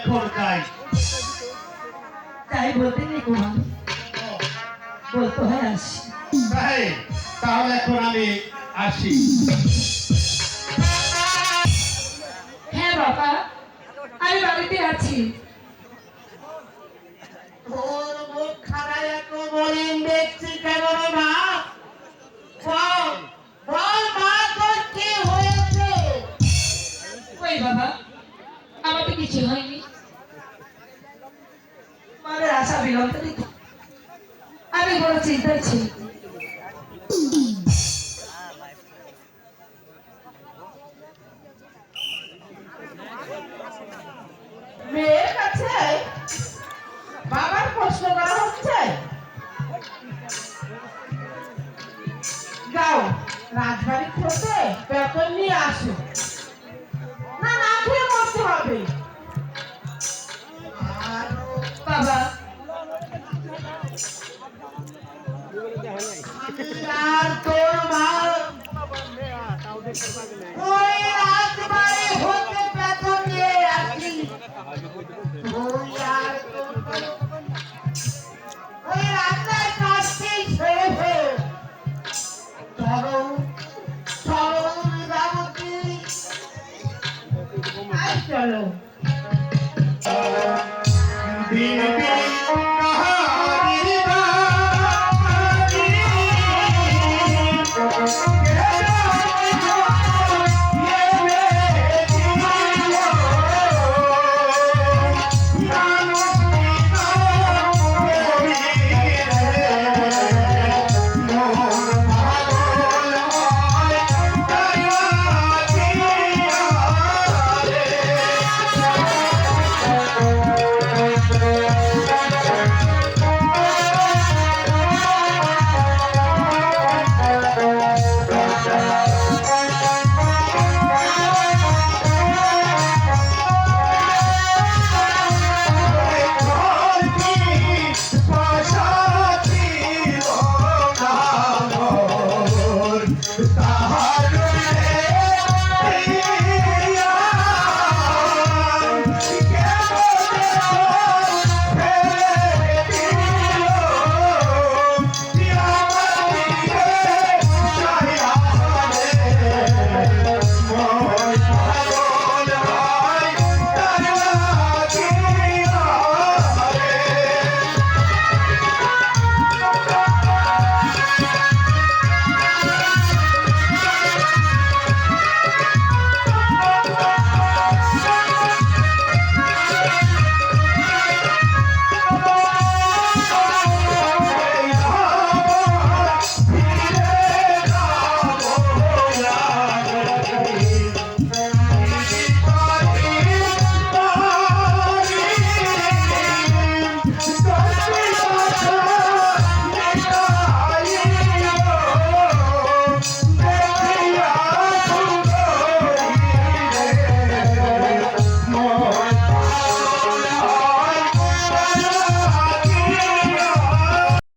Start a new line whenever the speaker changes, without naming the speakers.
খোরকাই
তাই বলতে নেই কুমার, বলতে হয় আসি।
তাই তাহলে এখন আমি আসি।
হ্যাঁ বাবা, আমি বাড়িতে আছি।
তোর মুখ খারাপ এত মলিন দেখছি কেন রে মা? বল, বল মা, তোর কি হয়েছে?
ওই বাবা, আমার তো কিছু হয়নি। মায়ের আশা বিলম্ব দিতে আমি বড় চিন্তায় ছিল।
মেয়ের কাছে বাবার প্রশ্ন করা হচ্ছে। যাও রাজবাড়ি থেকে বেতন নিয়ে আসো, না না খেয়ে মরতে হবে। আর
বাবা,
আর তোর মা ওই রাজবাড়ি হতে বেতন নিয়ে আসি। তুই আর ওই রান্নার কাজকেই ছেড়ে ফেল। চলো চলো যাবতি, আয় চলো।
দিন দিন কাহারির বাড়ি,